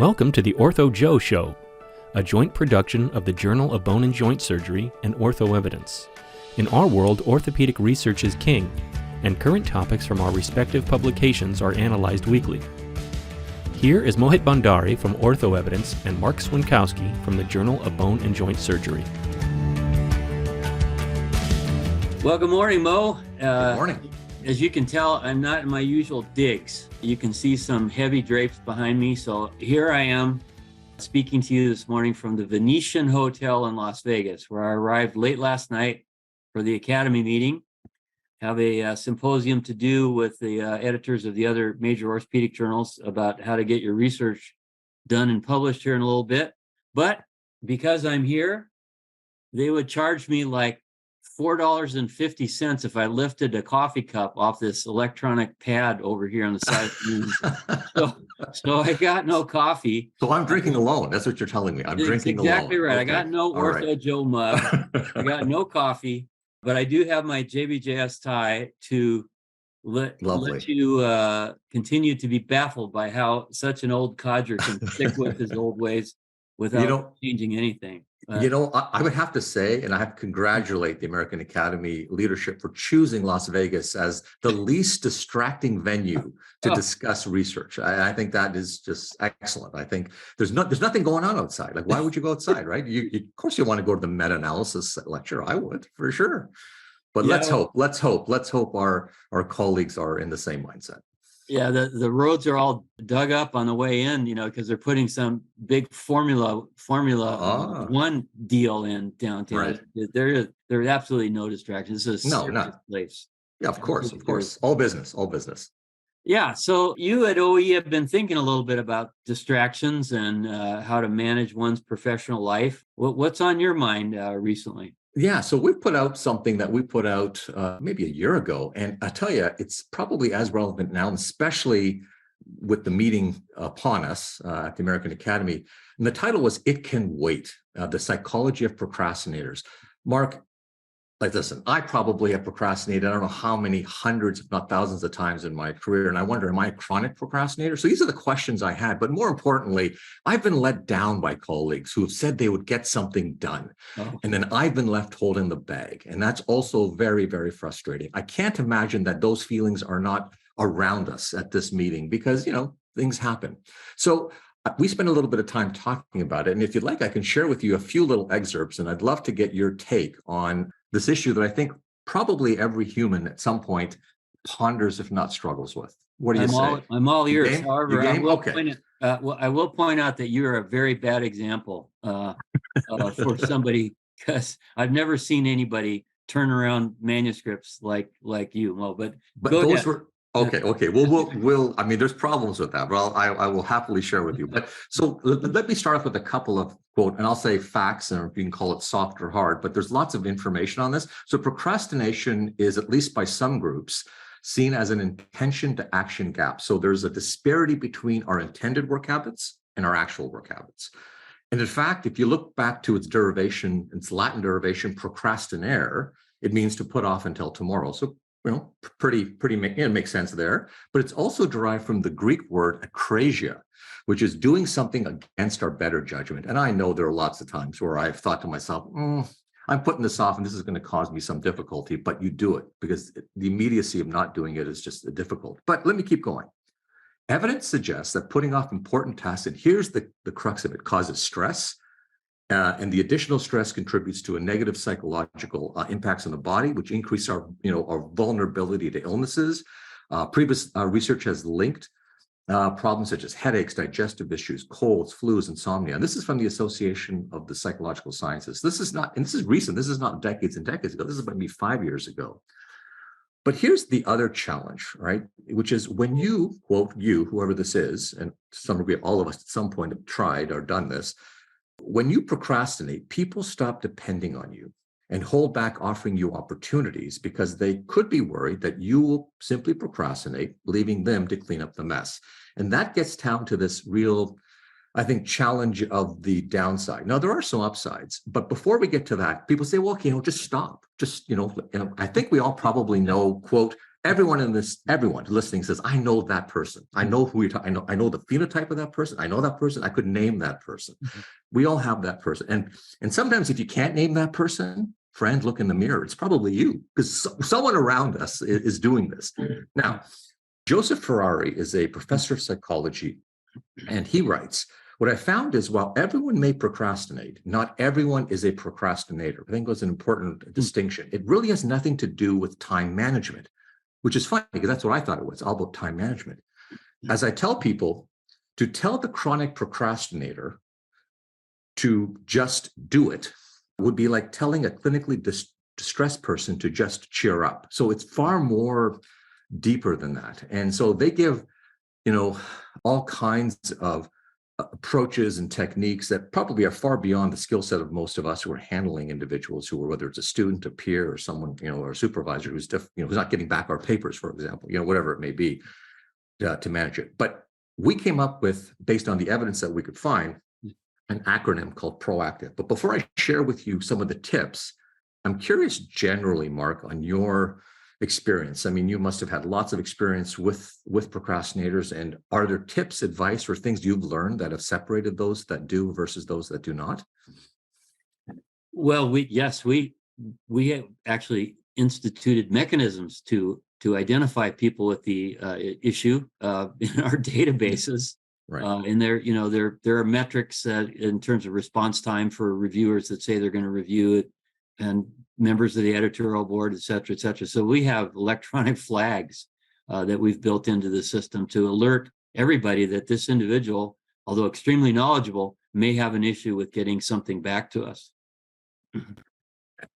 Welcome to the Ortho Joe Show, a joint production of the Journal of Bone and Joint Surgery and Ortho Evidence. In our world, orthopedic research is king, and current topics from our respective publications are analyzed weekly. Here is Mohit Bhandari from Ortho Evidence and Mark Swinkowski from the Journal of Bone and Joint Surgery. Well, good morning, Mo. Good morning. As you can tell, I'm not in my usual digs. You can see some heavy drapes behind me. So here I am speaking to you this morning from the Venetian Hotel in Las Vegas, where I arrived late last night for the Academy meeting. Have a symposium to do with the editors of the other major orthopedic journals about how to get your research done and published here in a little bit. But because I'm here, they would charge me like $4.50 if I lifted a coffee cup off this electronic pad over here on the side of me. So I got no coffee. So I'm drinking alone. That's what you're telling me. I'm drinking alone. Exactly right. Okay. I got no Ortho Joe mug. I got no coffee, but I do have my JBJS tie to let you continue to be baffled by how such an old codger can stick with his old ways without changing anything. I would have to say, and I have to congratulate the American Academy leadership for choosing Las Vegas as the least distracting venue to discuss research. I think that is just excellent. I think there's nothing going on outside. Like, why would you go outside, right? Of course you want to go to the meta-analysis lecture. I would, for sure. But let's hope our colleagues are in the same mindset. Yeah, the roads are all dug up on the way in, because they're putting some big Formula One deal in downtown. Right. There are absolutely no distractions. This is a place. Yeah, of course. All business. Yeah. So you at OE have been thinking a little bit about distractions and how to manage one's professional life. What's on your mind recently? Yeah, so we put out something that we put out maybe a year ago. And I tell you, it's probably as relevant now, especially with the meeting upon us at the American Academy. And the title was It Can Wait, The Psychology of Procrastinators. Mark, listen, I probably have procrastinated, I don't know how many hundreds, if not thousands of times in my career. And I wonder, am I a chronic procrastinator? So these are the questions I had. But more importantly, I've been let down by colleagues who have said they would get something done. And then I've been left holding the bag. And that's also very, very frustrating. I can't imagine that those feelings are not around us at this meeting because, things happen. So we spent a little bit of time talking about it. And if you'd like, I can share with you a few little excerpts. And I'd love to get your take on this issue that I think probably every human at some point ponders, if not struggles with. What do you say? I'm all ears. However, I will point out that you're a very bad example for somebody, because I've never seen anybody turn around manuscripts like you, Mo. But those were. Okay. We'll. I mean, there's problems with that, but I will happily share with you. But so let me start off with a couple of quote, and I'll say facts, and you can call it soft or hard, but there's lots of information on this. So procrastination is, at least by some groups, seen as an intention to action gap. So there's a disparity between our intended work habits and our actual work habits. And in fact, if you look back to its derivation, its Latin derivation, procrastinare, it means to put off until tomorrow. So pretty makes sense there. But it's also derived from the Greek word akrasia, which is doing something against our better judgment. And I know there are lots of times where I've thought to myself, I'm putting this off and this is going to cause me some difficulty, but you do it because the immediacy of not doing it is just difficult. But let me keep going. Evidence suggests that putting off important tasks, and here's the crux of it, causes stress. And the additional stress contributes to a negative psychological impacts on the body, which increase our vulnerability to illnesses. Previous research has linked problems such as headaches, digestive issues, colds, flus, insomnia. And this is from the Association of the Psychological Sciences. This is recent. This is not decades and decades ago. This is maybe 5 years ago. But here's the other challenge, right? Which is when you, quote, whoever this is, and to some degree, all of us at some point have tried or done this. When you procrastinate, people stop depending on you and hold back offering you opportunities because they could be worried that you will simply procrastinate, leaving them to clean up the mess. And that gets down to this real, I think, challenge of the downside. Now, there are some upsides, but before we get to that, people say, well, okay, just stop. I think we all probably know, quote, everyone listening says, I know that person. I know who you're talking. I know the phenotype of that person. I know that person. I could name that person. We all have that person. And sometimes if you can't name that person, friend, look in the mirror. It's probably you, because someone around us is doing this. Now, Joseph Ferrari is a professor of psychology, and he writes, what I found is while everyone may procrastinate, not everyone is a procrastinator. I think that's an important distinction. It really has nothing to do with time management, which is funny because that's what I thought it was, all about time management. As I tell people, to tell the chronic procrastinator to just do it would be like telling a clinically distressed person to just cheer up. So it's far more deeper than that. And so they give, all kinds of approaches and techniques that probably are far beyond the skill set of most of us who are handling individuals who are, whether it's a student, a peer, or someone, or a supervisor who's who's not getting back our papers, for example, whatever it may be, to manage it. But we came up with, based on the evidence that we could find, an acronym called PROACTIVE. But before I share with you some of the tips, I'm curious generally, Marc, on your experience. I mean, you must have had lots of experience with procrastinators, and are there tips, advice, or things you've learned that have separated those that do versus those that do not? Well, we have actually instituted mechanisms to identify people with the issue in our databases. Right. And there are metrics in terms of response time for reviewers that say they're going to review it, and members of the editorial board, et cetera, et cetera. So we have electronic flags that we've built into the system to alert everybody that this individual, although extremely knowledgeable, may have an issue with getting something back to us.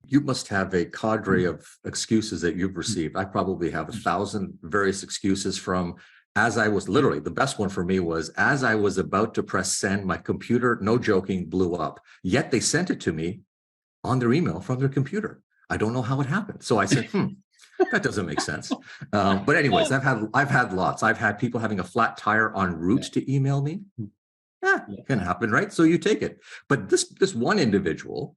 You must have a cadre of excuses that you've received. I probably have 1,000 various excuses from, as I was literally, the best one for me was, as I was about to press send, my computer, no joking, blew up. Yet they sent it to me on their email from their computer. I don't know how it happened. So I said, that doesn't make sense. But anyways, I've had lots. I've had people having a flat tire en route to email me. It can happen, right? So you take it. But this one individual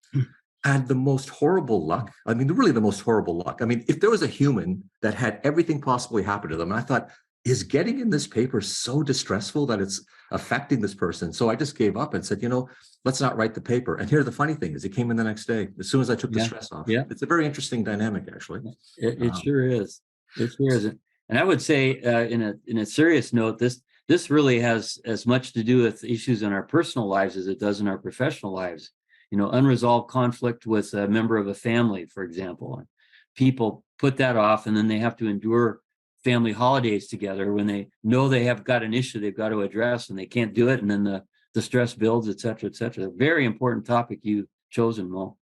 had the most horrible luck. I mean, really the most horrible luck. I mean, if there was a human that had everything possibly happen to them, and I thought, is getting in this paper so distressful that it's affecting this person? So I just gave up and said, let's not write the paper. And here, the funny thing is, it came in the next day, as soon as I took the stress off. Yeah. It's a very interesting dynamic, actually. It sure is. It sure is. And I would say, in a serious note, this really has as much to do with issues in our personal lives as it does in our professional lives. Unresolved conflict with a member of a family, for example. People put that off, and then they have to endure family holidays together when they know they have got an issue they've got to address, and they can't do it, and then the stress builds, et cetera, et cetera. Very important topic you've chosen, Mo.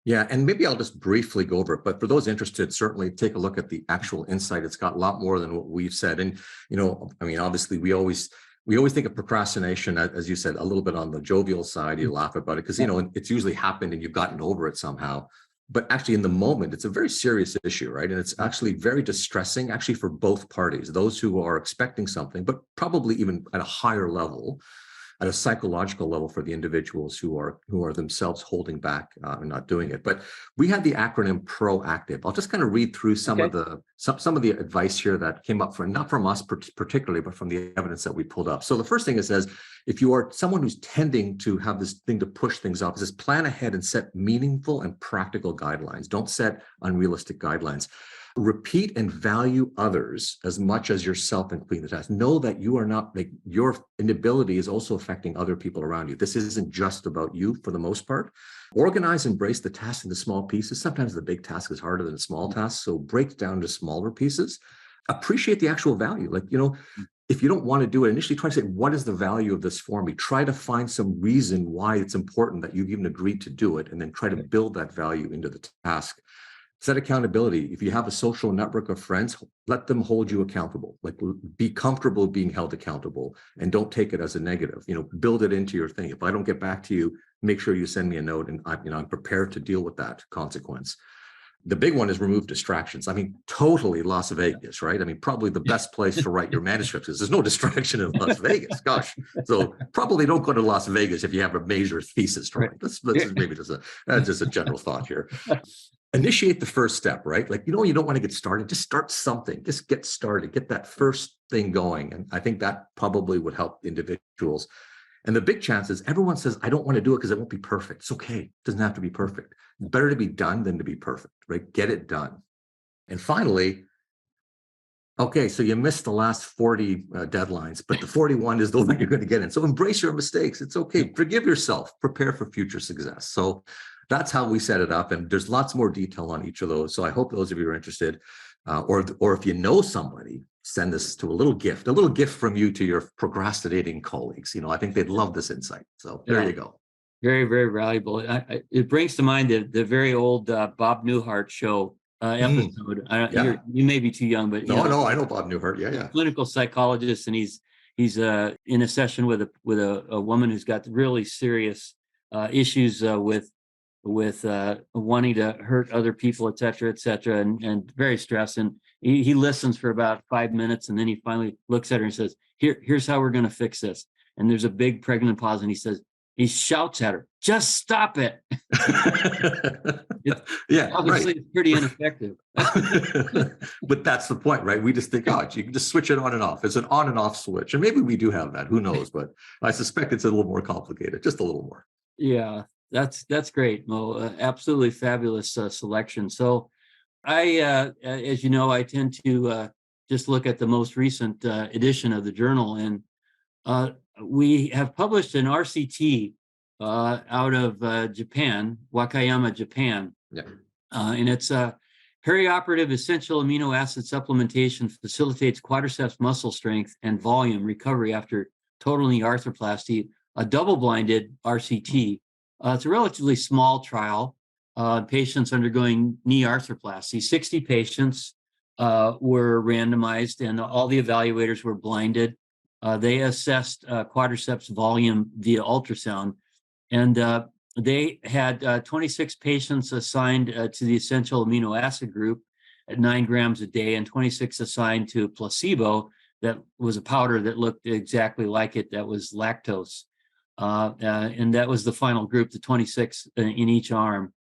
Yeah, and maybe I'll just briefly go over it, but for those interested, certainly take a look at the actual insight. It's got a lot more than what we've said. And, I mean, obviously we always think of procrastination, as you said, a little bit on the jovial side. You laugh about it because, it's usually happened and you've gotten over it somehow. But actually in the moment, it's a very serious issue, right? And it's actually very distressing, actually, for both parties, those who are expecting something, but probably even at a higher level, at a psychological level, for the individuals who are themselves holding back and not doing it. But we had the acronym PROACTIVE. I'll just kind of read through some of the advice here that came up not from us particularly, but from the evidence that we pulled up. So the first thing it says, if you are someone who's tending to have this thing to push things off, it says plan ahead and set meaningful and practical guidelines. Don't set unrealistic guidelines. Repeat and value others as much as yourself and complete the task. Know that you are not, like, your inability is also affecting other people around you. This isn't just about you for the most part. Organize and embrace the task into small pieces. Sometimes the big task is harder than small tasks, so break down to smaller pieces. Appreciate the actual value. Like, if you don't want to do it initially, try to say, what is the value of this for me? Try to find some reason why it's important that you've even agreed to do it, and then try to build that value into the task. Set accountability. If you have a social network of friends, let them hold you accountable. Like, be comfortable being held accountable, and don't take it as a negative. Build it into your thing. If I don't get back to you, make sure you send me a note, and I'm prepared to deal with that consequence. The big one is remove distractions. I mean, totally Las Vegas, right? I mean, probably the best place to write your manuscripts is there's no distraction in Las Vegas. Gosh, so probably don't go to Las Vegas if you have a major thesis to write. That's maybe just a general thought here. initiate the first step, right? Like, you don't want to get started, just start something, just get started, get that first thing going. And I think that probably would help individuals. And the big chance is everyone says, I don't want to do it because it won't be perfect. It's okay. It doesn't have to be perfect. It's better to be done than to be perfect, right? Get it done. And finally, okay, so you missed the last 40 deadlines, but the 41 is the one you're going to get in. So embrace your mistakes. It's okay. Forgive yourself. Prepare for future success. So that's how we set it up. And there's lots more detail on each of those. So I hope those of you are interested, or if you know somebody, send this to a little gift from you to your procrastinating colleagues. I think they'd love this insight. So there you go. Very, very valuable. It brings to mind the very old Bob Newhart show episode. You may be too young, but no, I know Bob Newhart. Yeah. Clinical psychologist, and he's in a session with a woman who's got really serious issues with wanting to hurt other people, et cetera, and very stressed. And he listens for about 5 minutes, and then he finally looks at her and says, "Here's how we're going to fix this." And there's a big pregnant pause, and he shouts at her, "Just stop it." Obviously, it's pretty ineffective. But that's the point, right? We just think, you can just switch it on and off. It's an on and off switch. And maybe we do have that. Who knows? But I suspect it's a little more complicated, just a little more. Yeah, that's great, Mo. Absolutely fabulous selection. So as you know, I tend to just look at the most recent edition of the journal. And we have published an RCT out of Japan, Wakayama, Japan. Yeah. And it's perioperative essential amino acid supplementation facilitates quadriceps muscle strength and volume recovery after total knee arthroplasty, a double-blinded RCT. It's a relatively small trial. Patients undergoing knee arthroplasty. 60 patients were randomized, and all the evaluators were blinded. They assessed quadriceps volume via ultrasound, and they had 26 patients assigned to the essential amino acid group at 9 grams a day, and 26 assigned to placebo. That was a powder that looked exactly like it. That was lactose. And that was the final group, the 26 in each arm.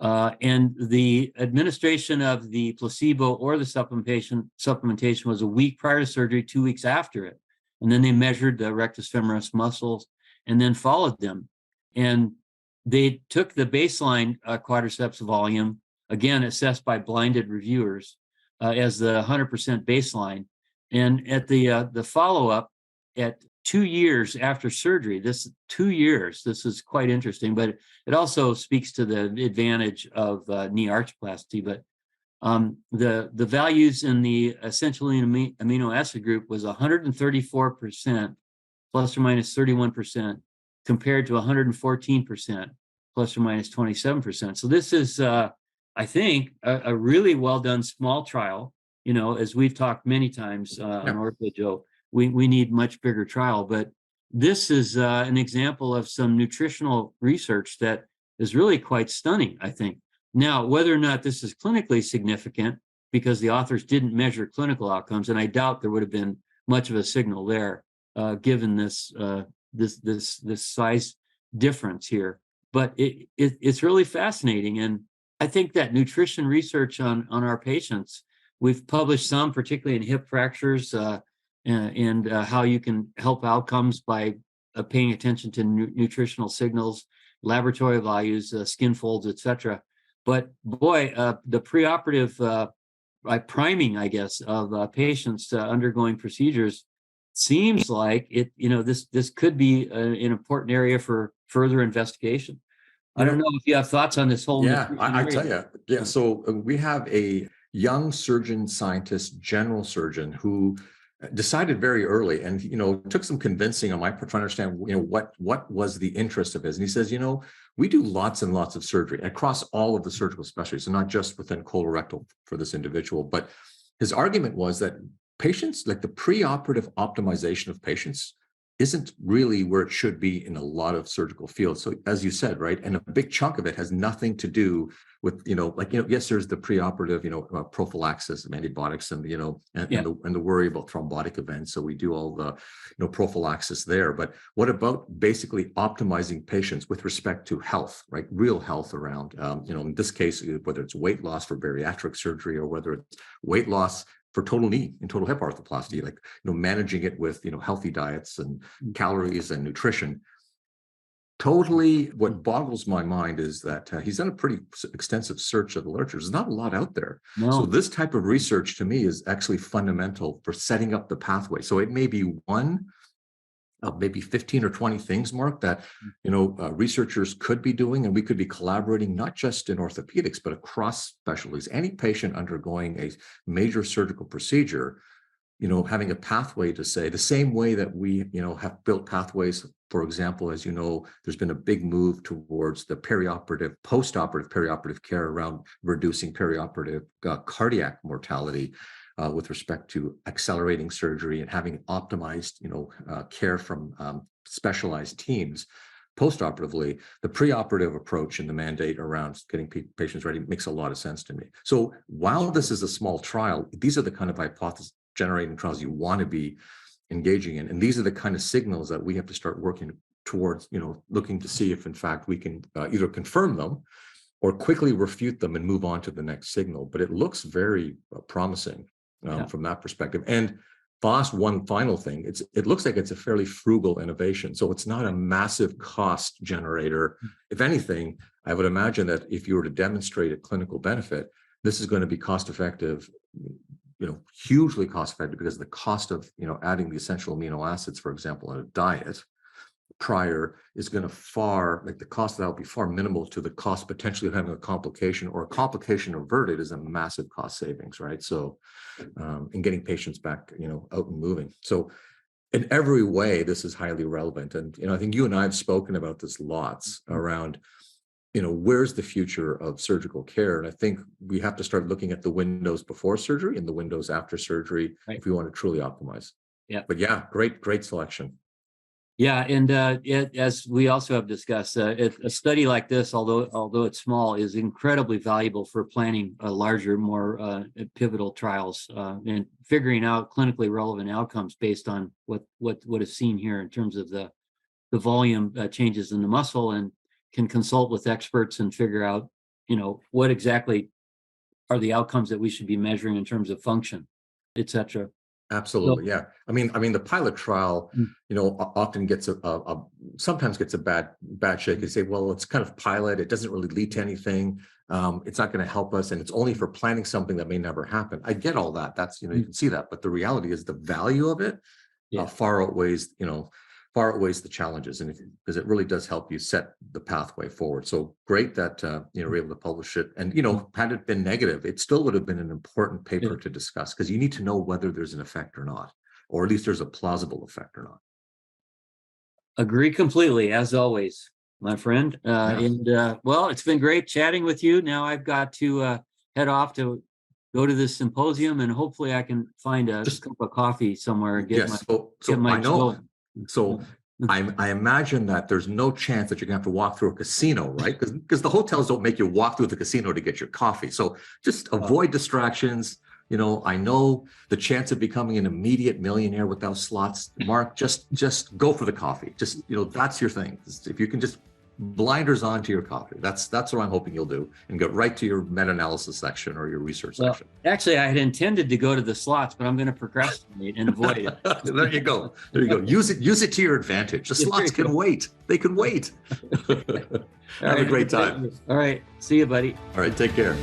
And the administration of the placebo or the supplementation was a week prior to surgery, 2 weeks after it. And then they measured the rectus femoris muscles and then followed them. And they took the baseline quadriceps volume, again, assessed by blinded reviewers, as the 100% baseline. And at the follow-up at 2 years after surgery, this is quite interesting, but it also speaks to the advantage of knee arthroplasty. But the values in the essential amino acid group was 134% plus or minus 31% compared to 114% plus or minus 27%. So this is, I think, a really well done small trial. As we've talked many times on Ortho Joe, we need much bigger trial, but this is an example of some nutritional research that is really quite stunning, I think. Now, whether or not this is clinically significant, because the authors didn't measure clinical outcomes, and I doubt there would have been much of a signal there, given this size difference here. But it's really fascinating, and I think that nutrition research on our patients, we've published some, particularly in hip fractures, and how you can help outcomes by paying attention to nutritional signals, laboratory values, skin folds, etc. But boy, the preoperative priming, I guess, of patients undergoing procedures seems like it. This could be an important area for further investigation. I don't know if you have thoughts on this whole. I tell you. Yeah. So we have a young surgeon scientist, general surgeon, who decided very early, and took some convincing on my part to understand what was the interest of his. And he says, we do lots and lots of surgery across all of the surgical specialties, and not just within colorectal for this individual. But his argument was that patients, like the preoperative optimization of patients, isn't really where it should be in a lot of surgical fields. So as you said, right, and a big chunk of it has nothing to do with, yes, there's the preoperative, prophylaxis of antibiotics and, and the worry about thrombotic events. So we do all the, prophylaxis there. But what about basically optimizing patients with respect to health, right? Real health around, in this case, whether it's weight loss for bariatric surgery or whether it's weight loss for total knee and total hip arthroplasty, like, managing it with, healthy diets and calories and nutrition. Totally, what boggles my mind is that he's done a pretty extensive search of the literature. There's not a lot out there. No. So this type of research to me is actually fundamental for setting up the pathway. So it may be one of maybe 15 or 20 things, Mark, that researchers could be doing, and we could be collaborating not just in orthopedics, but across specialties. Any patient undergoing a major surgical procedure, having a pathway to say the same way that we, have built pathways. For example, as you know, there's been a big move towards the perioperative, post-operative perioperative care around reducing perioperative cardiac mortality with respect to accelerating surgery and having optimized, care from specialized teams. Post-operatively, the preoperative approach and the mandate around getting patients ready makes a lot of sense to me. So while this is a small trial, these are the kind of hypothesis generating trials you want to be engaging in. And these are the kind of signals that we have to start working towards, looking to see if in fact we can either confirm them or quickly refute them and move on to the next signal. But it looks very promising from that perspective. And one final thing, it looks like it's a fairly frugal innovation. So it's not a massive cost generator. If anything, I would imagine that if you were to demonstrate a clinical benefit, this is going to be cost effective, hugely cost effective, because the cost of, adding the essential amino acids, for example, in a diet prior is going to the cost of that will be far minimal to the cost potentially of having a complication, or a complication averted is a massive cost savings, right? So, and getting patients back, out and moving. So in every way, this is highly relevant. And, I think you and I have spoken about this lots around, where's the future of surgical care? And I think we have to start looking at the windows before surgery and the windows after surgery, right, if we want to truly optimize. Yeah. But yeah, great selection. Yeah, and as we also have discussed, a study like this, although it's small, is incredibly valuable for planning larger, more pivotal trials and figuring out clinically relevant outcomes based on what is seen here in terms of the volume changes in the muscle, and can consult with experts and figure out, what exactly are the outcomes that we should be measuring in terms of function, et cetera. Absolutely, yeah. I mean, the pilot trial, often gets sometimes gets a bad shake. You say, well, it's kind of pilot. It doesn't really lead to anything. It's not going to help us, and it's only for planning something that may never happen. I get all that. That's, you can see that, but the reality is the value of it far outweighs the challenges, and because it really does help you set the pathway forward. So great that we're able to publish it. And had it been negative, it still would have been an important paper to discuss, because you need to know whether there's an effect or not, or at least there's a plausible effect or not. Agree completely, as always, my friend. Well, it's been great chatting with you. Now I've got to head off to go to this symposium, and hopefully I can find a cup of coffee somewhere and get my I know. So I imagine that there's no chance that you're going to have to walk through a casino, right? Because the hotels don't make you walk through the casino to get your coffee. So just avoid distractions. I know the chance of becoming an immediate millionaire without slots, Mark, just go for the coffee. Just, that's your thing. If you can just blinders on to your coffee, that's what I'm hoping you'll do, and get right to your meta-analysis section or your research section. Actually, I had intended to go to the slots, but I'm going to procrastinate and avoid it. There you go. Use it to your advantage. The slots can wait. They can wait. Have a great time. All right. See you, buddy. All right. Take care.